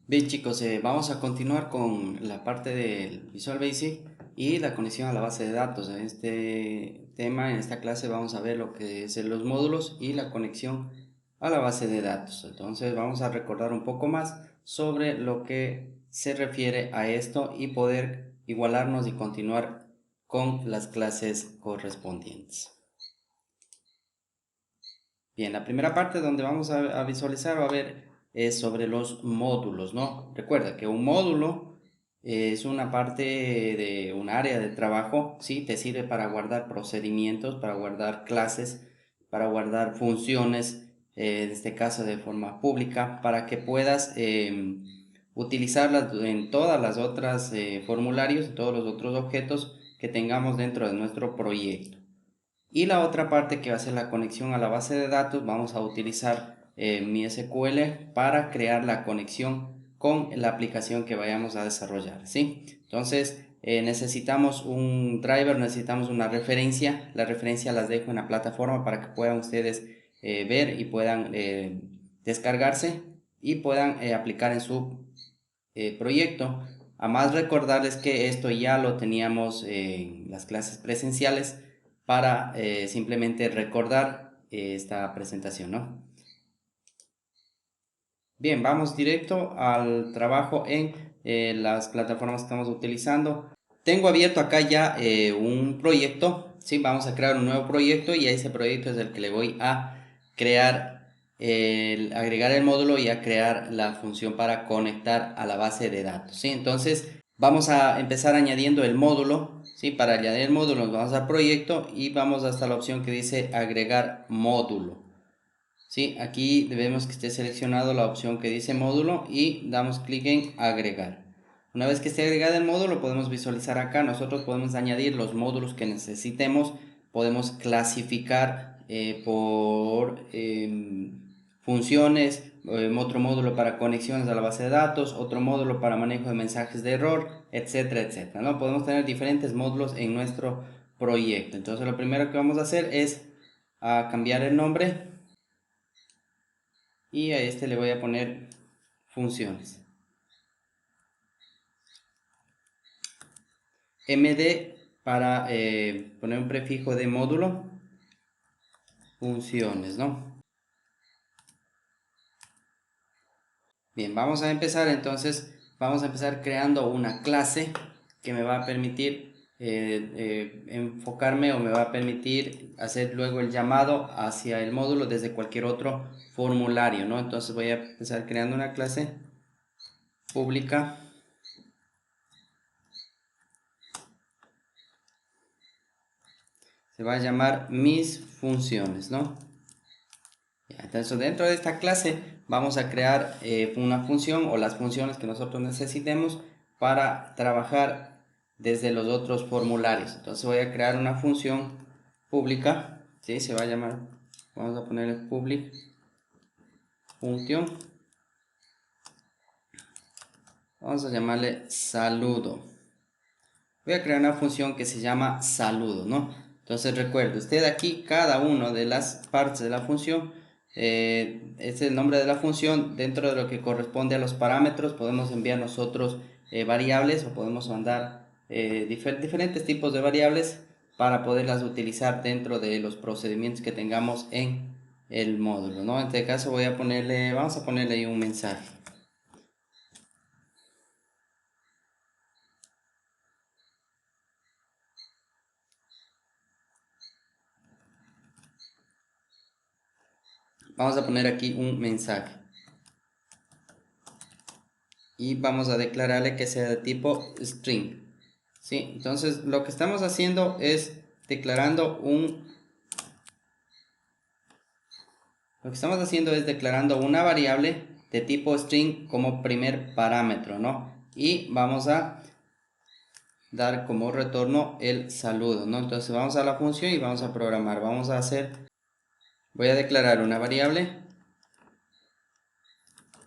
Bien chicos, vamos a continuar con la parte del Visual Basic y la conexión a la base de datos. En este tema, en esta clase vamos a ver lo que es los módulos y la conexión a la base de datos. Entonces vamos a recordar un poco más sobre lo que se refiere a esto y poder igualarnos y continuar con las clases correspondientes. Bien, la primera parte donde vamos a visualizar va a ver es sobre los módulos, ¿no? Recuerda que un módulo es una parte de un área de trabajo, ¿sí? Te sirve para guardar procedimientos, para guardar clases, para guardar funciones, en este caso de forma pública, para que puedas utilizarlas en todas las otras formularios, en todos los otros objetos que tengamos dentro de nuestro proyecto. Y la otra parte que va a ser la conexión a la base de datos, vamos a utilizar mi SQL para crear la conexión con la aplicación que vayamos a desarrollar, ¿sí? Entonces necesitamos un driver, necesitamos una referencia. La referencia las dejo en la plataforma para que puedan ustedes ver y puedan descargarse y puedan aplicar en su proyecto. A más recordarles que esto ya lo teníamos en las clases presenciales para simplemente recordar esta presentación, ¿no? Bien, vamos directo al trabajo en las plataformas que estamos utilizando. Tengo abierto acá ya un proyecto, ¿sí? Vamos a crear un nuevo proyecto y a ese proyecto es el que le voy a crear, agregar el módulo y a crear la función para conectar a la base de datos, ¿sí? Entonces vamos a empezar añadiendo el módulo, ¿sí? Para añadir el módulo nos vamos al proyecto y vamos hasta la opción que dice agregar módulo. Sí, aquí debemos que esté seleccionado la opción que dice módulo y damos clic en agregar. Una vez que esté agregado el módulo, podemos visualizar acá. Nosotros podemos añadir los módulos que necesitemos. Podemos clasificar por funciones, otro módulo para conexiones a la base de datos, otro módulo para manejo de mensajes de error, etcétera, etcétera, ¿no? Podemos tener diferentes módulos en nuestro proyecto. Entonces, lo primero que vamos a hacer es cambiar el nombre y a este le voy a poner funciones. MD para poner un prefijo de módulo, funciones, ¿no? Bien, vamos a empezar entonces, vamos a empezar creando una clase que me va a permitir enfocarme o me va a permitir hacer luego el llamado hacia el módulo desde cualquier otro formulario, ¿no? Entonces voy a empezar creando una clase pública. Se va a llamar mis funciones, ¿no? Entonces dentro de esta clase vamos a crear una función o las funciones que nosotros necesitemos para trabajar desde los otros formularios. Entonces voy a crear una función pública, ¿sí? Se va a llamar, vamos a ponerle public function, vamos a llamarle saludo. Voy a crear una función que se llama saludo, ¿no? Entonces recuerde, usted aquí cada una de las partes de la función es el nombre de la función. Dentro de lo que corresponde a los parámetros podemos enviar nosotros variables o podemos mandar diferentes tipos de variables para poderlas utilizar dentro de los procedimientos que tengamos en el módulo, ¿no? En este caso voy a ponerle, vamos a ponerle ahí un mensaje. Vamos a poner aquí un mensaje. Y vamos a declararle que sea de tipo string. ¿Sí? Entonces lo que estamos haciendo es declarando una variable de tipo string como primer parámetro, ¿no? Y vamos a dar como retorno el saludo, ¿no? Entonces vamos a la función y vamos a programar. Voy a declarar una variable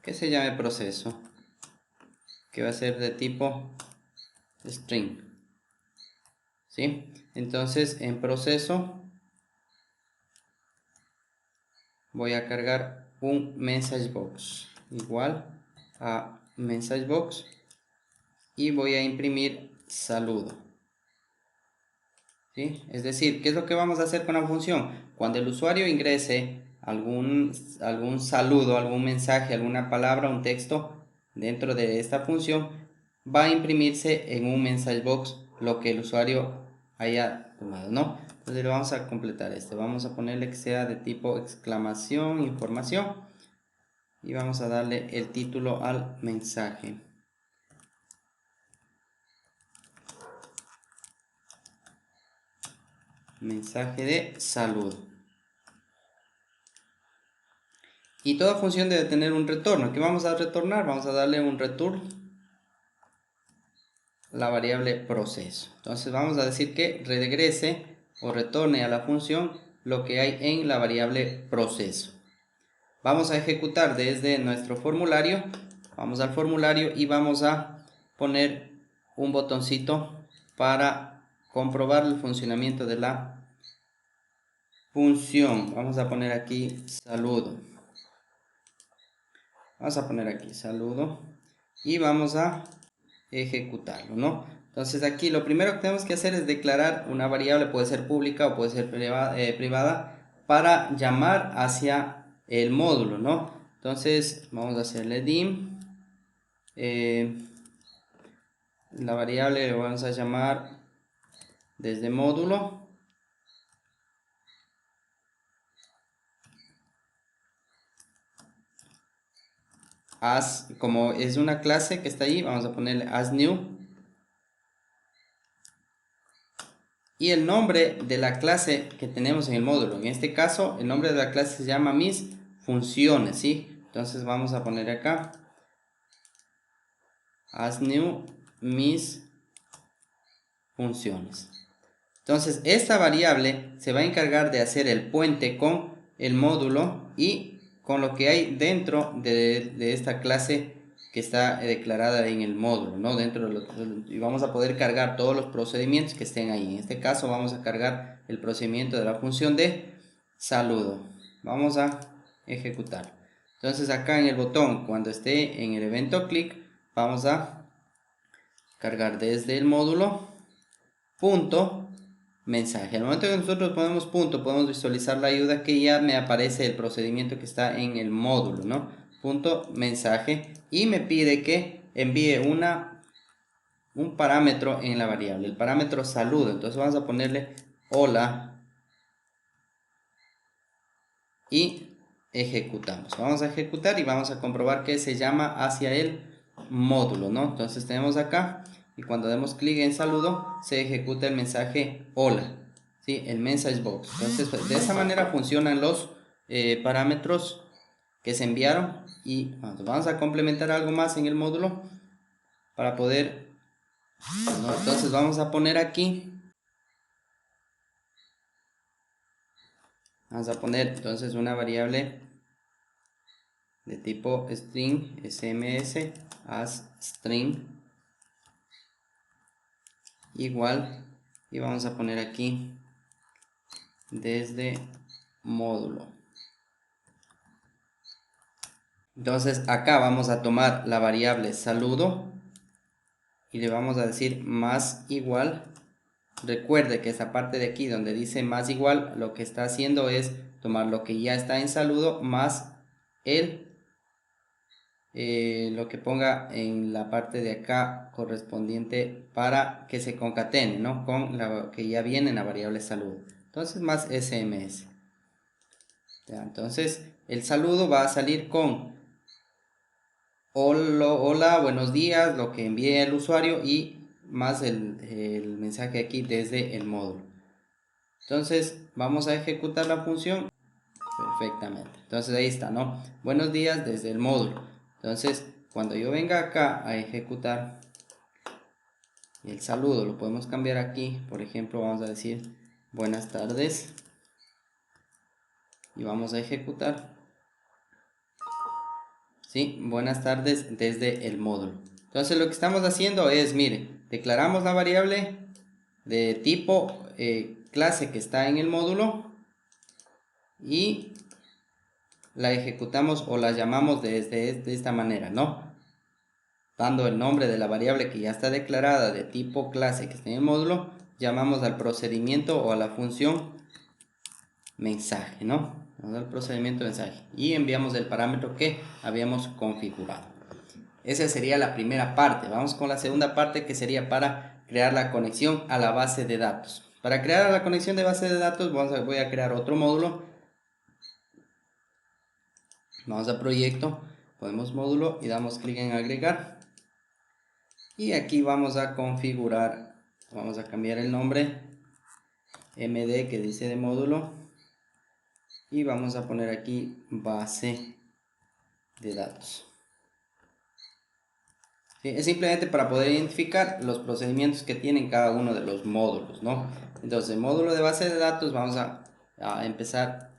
que se llame proceso, que va a ser de tipo string. ¿Sí? Entonces en proceso voy a cargar un message box igual a message box y voy a imprimir saludo. ¿Sí? Es decir, ¿qué es lo que vamos a hacer con la función? Cuando el usuario ingrese algún saludo, algún mensaje, alguna palabra, un texto dentro de esta función, va a imprimirse en un message box lo que el usuario haya tomado, ¿no? Entonces le vamos a completar vamos a ponerle que sea de tipo exclamación, información, y vamos a darle el título al mensaje. Mensaje de saludo. Y toda función debe tener un retorno. ¿Qué vamos a retornar? Vamos a darle un return, la variable proceso. Entonces vamos a decir que regrese o retorne a la función lo que hay en la variable proceso. Vamos a ejecutar desde nuestro formulario. Vamos al formulario y vamos a poner un botoncito para comprobar el funcionamiento de la función. Vamos a poner aquí saludo. Vamos a poner aquí saludo y vamos a ejecutarlo, ¿no? Entonces aquí lo primero que tenemos que hacer es declarar una variable, puede ser pública o puede ser privada, para llamar hacia el módulo, ¿no? Entonces vamos a hacerle dim, la variable lo vamos a llamar desde módulo, como es una clase que está ahí, vamos a ponerle as new. Y el nombre de la clase que tenemos en el módulo, en este caso el nombre de la clase se llama mis funciones, ¿sí? Entonces vamos a poner acá as new mis funciones. Entonces esta variable se va a encargar de hacer el puente con el módulo y con lo que hay dentro de esta clase que está declarada en el módulo, ¿no? Y vamos a poder cargar todos los procedimientos que estén ahí. En este caso vamos a cargar el procedimiento de la función de saludo. Vamos a ejecutar. Entonces acá en el botón, cuando esté en el evento clic, vamos a cargar desde el módulo punto mensaje. Al momento que nosotros ponemos punto, podemos visualizar la ayuda que ya me aparece el procedimiento que está en el módulo, ¿no? Punto mensaje, y me pide que envíe un parámetro en la variable, el parámetro saludo. Entonces vamos a ponerle hola y ejecutamos. Vamos a ejecutar y vamos a comprobar que se llama hacia el módulo, ¿no? Entonces tenemos acá, y cuando demos clic en saludo se ejecuta el mensaje hola, ¿sí? El message box. Entonces pues, de esa manera funcionan los parámetros que se enviaron. Y vamos a complementar algo más en el módulo para poder, ¿no? Entonces vamos a poner aquí, vamos a poner entonces una variable de tipo string, sms, as string igual, y vamos a poner aquí desde módulo. Entonces acá vamos a tomar la variable saludo y le vamos a decir más igual. Recuerde que esa parte de aquí donde dice más igual, lo que está haciendo es tomar lo que ya está en saludo más el lo que ponga en la parte de acá correspondiente para que se concatene, ¿no? Con la que ya viene en la variable saludo. Entonces más SMS. ¿Ya? Entonces el saludo va a salir con hola, hola, buenos días, lo que envíe el usuario, y más el mensaje aquí desde el módulo. Entonces vamos a ejecutar la función perfectamente. Entonces ahí está, ¿no? Buenos días desde el módulo. Entonces cuando yo venga acá a ejecutar el saludo, lo podemos cambiar aquí. Por ejemplo, vamos a decir buenas tardes y vamos a ejecutar. ¿Sí? Buenas tardes desde el módulo. Entonces lo que estamos haciendo es, mire, declaramos la variable de tipo clase que está en el módulo y la ejecutamos o la llamamos de esta manera, ¿no? dando el nombre de la variable que ya está declarada de tipo clase que está en el módulo, llamamos al procedimiento o a la función mensaje, ¿no? Vamos al procedimiento mensaje y enviamos el parámetro que habíamos configurado. Esa sería la primera parte. Vamos con la segunda parte, que sería para crear la conexión a la base de datos. Para crear la conexión de base de datos voy a crear otro módulo. Vamos a proyecto, ponemos módulo y damos clic en agregar. Y aquí vamos a configurar, vamos a cambiar el nombre md que dice de módulo y vamos a poner aquí base de datos. ¿Sí? Es simplemente para poder identificar los procedimientos que tienen cada uno de los módulos, ¿no? Entonces, el módulo de base de datos vamos a empezar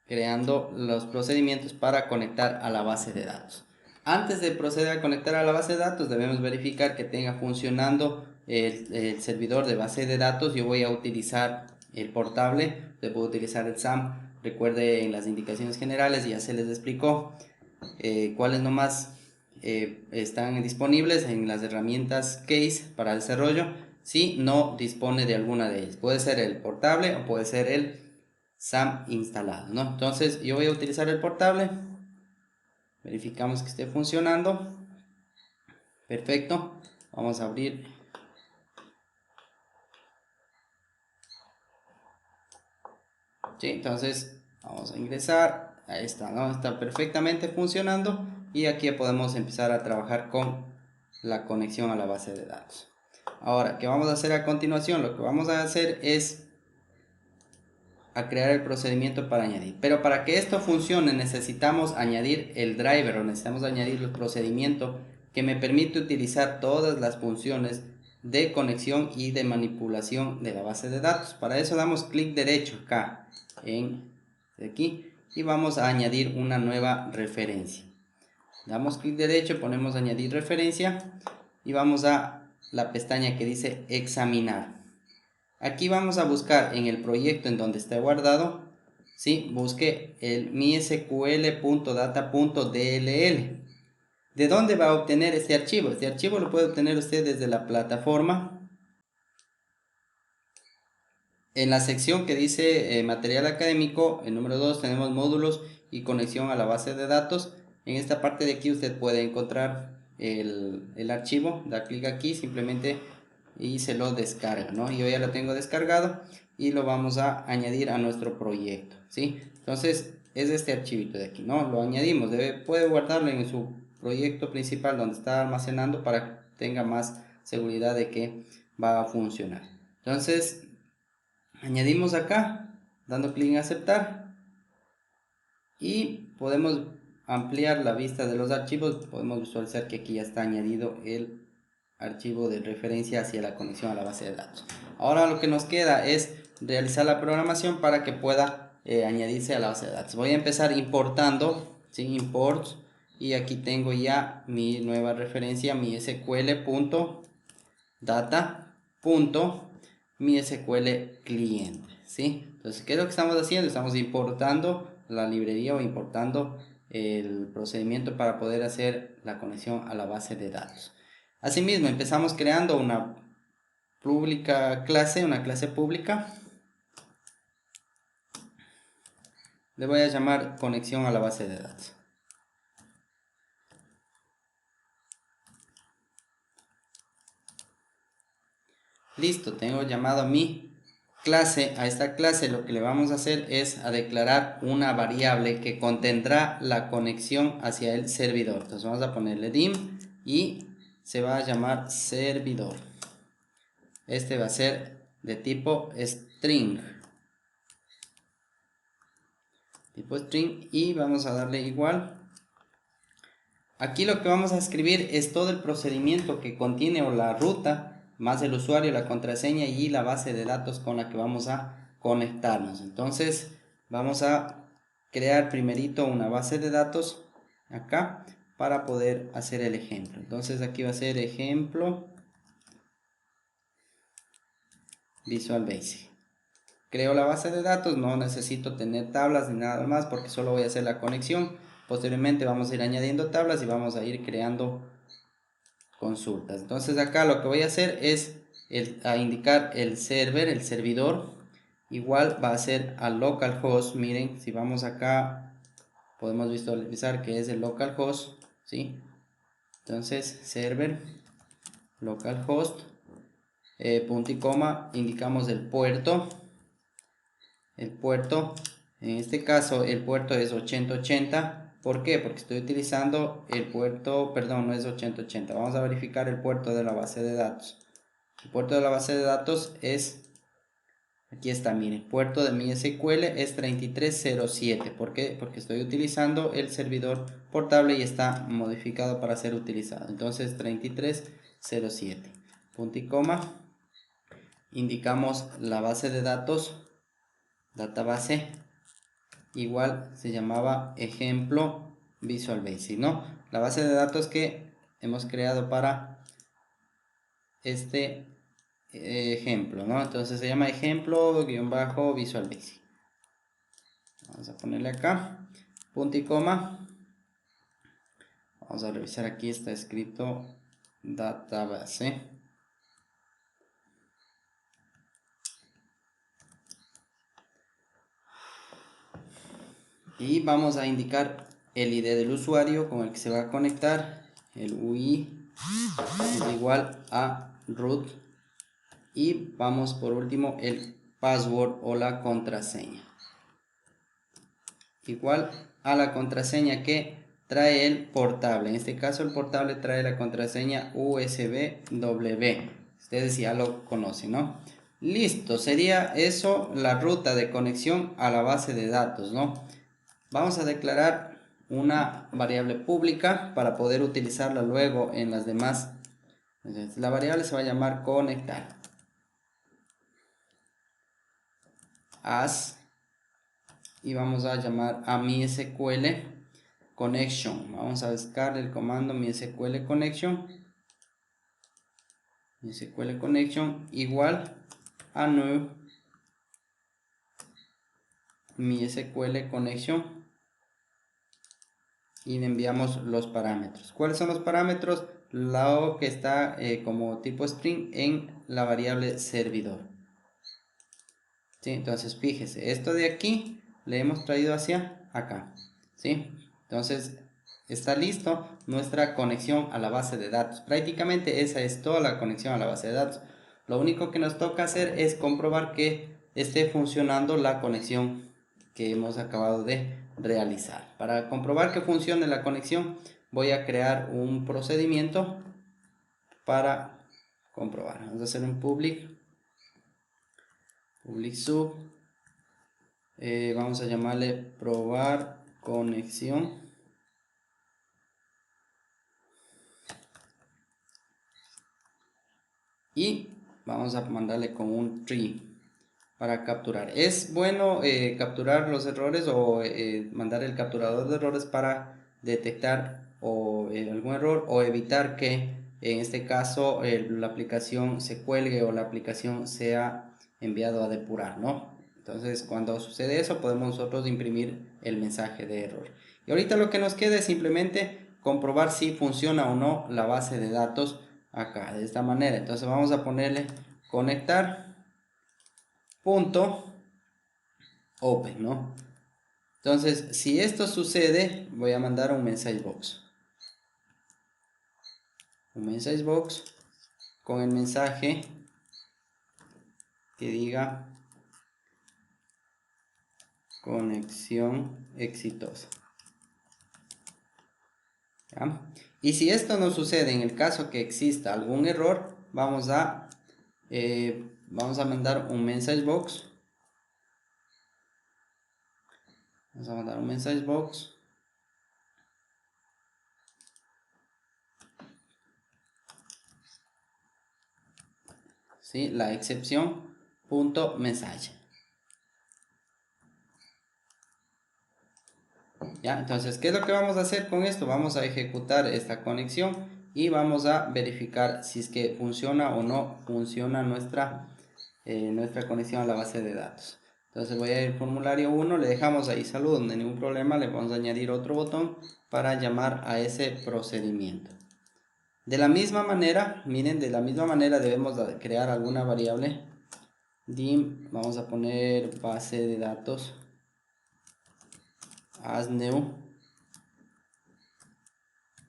creando los procedimientos para conectar a la base de datos. Antes de proceder a conectar a la base de datos, debemos verificar que tenga funcionando el servidor de base de datos. Yo voy a utilizar el portable, usted puede utilizar el SAM. Recuerde, en las indicaciones generales ya se les explicó cuáles nomás están disponibles en las herramientas Case para desarrollo. Si no dispone de alguna de ellas, puede ser el portable o puede ser el SAM instalado, ¿no? Entonces yo voy a utilizar el portable, verificamos que esté funcionando, perfecto. Vamos a abrir, ¿sí? Entonces vamos a ingresar, ahí está, ¿no? Está perfectamente funcionando y aquí podemos empezar a trabajar con la conexión a la base de datos. Ahora, ¿qué vamos a hacer a continuación? Lo que vamos a hacer es a crear el procedimiento para añadir. Pero para que esto funcione necesitamos añadir el driver o necesitamos añadir el procedimiento que me permite utilizar todas las funciones de conexión y de manipulación de la base de datos. Para eso damos clic derecho acá en aquí y vamos a añadir una nueva referencia. Damos clic derecho, ponemos añadir referencia y vamos a la pestaña que dice examinar. Aquí vamos a buscar en el proyecto en donde está guardado, ¿sí? Busque el mysql.data.dll. ¿De dónde va a obtener este archivo? Este archivo lo puede obtener usted desde la plataforma. En la sección que dice material académico, el número 2 tenemos módulos y conexión a la base de datos. En esta parte de aquí usted puede encontrar el archivo, da clic aquí simplemente y se lo descarga, ¿no? Yo ya lo tengo descargado y lo vamos a añadir a nuestro proyecto, ¿sí? Entonces es este archivito de aquí, ¿no? Lo añadimos, puede guardarlo en su proyecto principal donde está almacenando para que tenga más seguridad de que va a funcionar. Entonces añadimos acá, dando clic en aceptar y podemos ampliar la vista de los archivos. Podemos visualizar que aquí ya está añadido el archivo de referencia hacia la conexión a la base de datos. Ahora lo que nos queda es realizar la programación para que pueda añadirse a la base de datos. Voy a empezar importando, ¿sí? Import, y aquí tengo ya mi nueva referencia, mi sql.data.mysql cliente, ¿sí? Entonces, ¿qué es lo que estamos haciendo? Estamos importando la librería o importando el procedimiento para poder hacer la conexión a la base de datos. Asimismo, empezamos creando una clase pública. Le voy a llamar conexión a la base de datos. Listo, tengo llamado a mi clase. A esta clase lo que le vamos a hacer es a declarar una variable que contendrá la conexión hacia el servidor. Entonces vamos a ponerle dim y se va a llamar servidor. Este va a ser de tipo string. Tipo string y vamos a darle igual. Aquí lo que vamos a escribir es todo el procedimiento que contiene o la ruta más el usuario, la contraseña y la base de datos con la que vamos a conectarnos. Entonces vamos a crear primerito una base de datos acá para poder hacer el ejemplo. Entonces aquí va a ser ejemplo Visual Basic. Creo la base de datos, no necesito tener tablas ni nada más porque solo voy a hacer la conexión. Posteriormente vamos a ir añadiendo tablas y vamos a ir creando consultas. Entonces acá lo que voy a hacer es a indicar el servidor, igual va a ser al localhost. Miren, si vamos acá podemos visualizar que es el localhost, ¿sí? Entonces server localhost, punto y coma, indicamos el puerto. En este caso el puerto es 8080. ¿Por qué? Porque estoy utilizando el puerto, perdón, no es 8080. Vamos a verificar el puerto de la base de datos. El puerto de la base de datos es, aquí está, miren, puerto de mi SQL es 3307. ¿Por qué? Porque estoy utilizando el servidor portable y está modificado para ser utilizado. Entonces 3307. Punto y coma. Indicamos la base de datos, database, igual se llamaba ejemplo Visual Basic, ¿no? La base de datos que hemos creado para este ejemplo, ¿no? Entonces se llama ejemplo-Visual Basic. Vamos a ponerle acá, punto y coma. Vamos a revisar, aquí está escrito database. Y vamos a indicar el ID del usuario con el que se va a conectar. El UI es igual a root. Y vamos por último el password o la contraseña. Igual a la contraseña que trae el portable. En este caso el portable trae la contraseña USBW. Ustedes ya lo conocen, ¿no? Listo, sería eso la ruta de conexión a la base de datos, ¿no? Vamos a declarar una variable pública para poder utilizarla luego en las demás. Entonces, la variable se va a llamar conectar. As, y vamos a llamar a mi SQL connection. Vamos a buscar el comando mi SQL connection. Mi SQL connection igual a new mi SQL connection. Y le enviamos los parámetros. ¿Cuáles son los parámetros? Lo que está como tipo string en la variable servidor. ¿Sí? Entonces fíjese, esto de aquí le hemos traído hacia acá. ¿Sí? Entonces está listo nuestra conexión a la base de datos. Prácticamente esa es toda la conexión a la base de datos. Lo único que nos toca hacer es comprobar que esté funcionando la conexión que hemos acabado de realizar. Para comprobar que funcione la conexión, voy a crear un procedimiento para comprobar. Vamos a hacer un public sub, vamos a llamarle probar conexión, y vamos a mandarle con un tree para capturar. Es bueno capturar los errores o mandar el capturador de errores para detectar algún error o evitar que en este caso la aplicación se cuelgue o la aplicación sea enviado a depurar, ¿no? Entonces cuando sucede eso podemos nosotros imprimir el mensaje de error. Y ahorita lo que nos queda es simplemente comprobar si funciona o no la base de datos acá de esta manera. Entonces vamos a ponerle conectar punto open, ¿no? Entonces, si esto sucede, voy a mandar un message box. Un message box con el mensaje que diga conexión exitosa. ¿Ya? Y si esto no sucede, en el caso que exista algún error, vamos a mandar un message box. Vamos a mandar un message box. ¿Sí? La excepción punto mensaje. ¿Ya? Entonces, ¿qué es lo que vamos a hacer con esto? Vamos a ejecutar esta conexión y vamos a verificar si es que funciona o no funciona nuestra conexión a la base de datos. Entonces voy a ir al formulario 1, le dejamos ahí salud, no hay ningún problema, le vamos a añadir otro botón para llamar a ese procedimiento. De la misma manera, miren, de la misma manera debemos crear alguna variable. Dim, vamos a poner base de datos. As new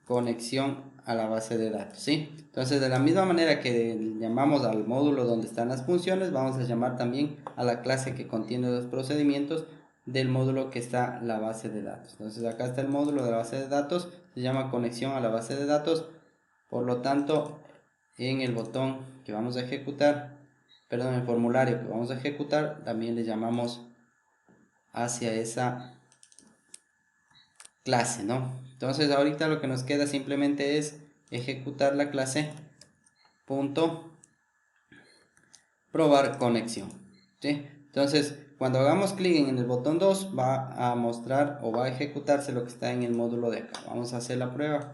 conexión a la base de datos, ¿sí? Entonces, de la misma manera que llamamos al módulo donde están las funciones, vamos a llamar también a la clase que contiene los procedimientos del módulo que está la base de datos. Entonces, acá está el módulo de la base de datos, se llama conexión a la base de datos. Por lo tanto, en el botón que vamos a ejecutar, perdón, el formulario que vamos a ejecutar, también le llamamos hacia esa clase, ¿no? Entonces ahorita lo que nos queda simplemente es ejecutar la clase punto probar conexión, ¿sí? Entonces cuando hagamos clic en el botón 2 va a mostrar o va a ejecutarse lo que está en el módulo de acá. Vamos a hacer la prueba,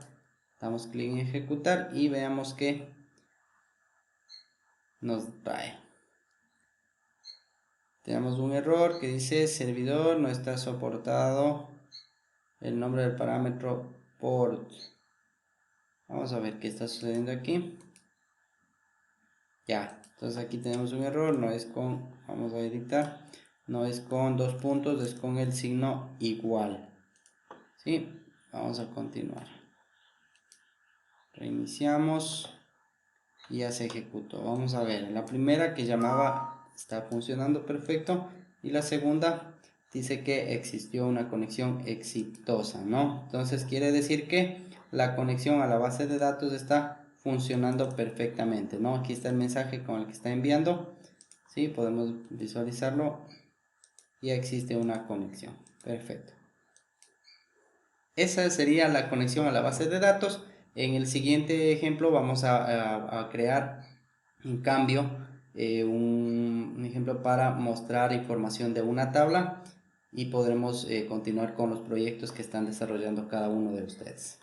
damos clic en ejecutar y veamos que nos trae. Tenemos un error que dice servidor no está soportado el nombre del parámetro port. Vamos a ver qué está sucediendo aquí. Ya, entonces aquí tenemos un error, no es con, vamos a editar, no es con dos puntos, es con el signo igual. ¿Sí? Vamos a continuar. Reiniciamos y ya se ejecutó. Vamos a ver, la primera que llamaba está funcionando perfecto y la segunda dice que existió una conexión exitosa, ¿no? Entonces quiere decir que la conexión a la base de datos está funcionando perfectamente, ¿no? Aquí está el mensaje con el que está enviando, ¿sí? Podemos visualizarlo, ya existe una conexión, perfecto. Esa sería la conexión a la base de datos. En el siguiente ejemplo vamos a crear en cambio un ejemplo para mostrar información de una tabla y podremos continuar con los proyectos que están desarrollando cada uno de ustedes.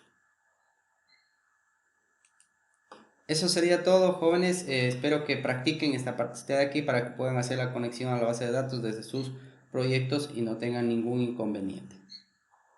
Eso sería todo, jóvenes. Espero que practiquen esta parte de aquí para que puedan hacer la conexión a la base de datos desde sus proyectos y no tengan ningún inconveniente.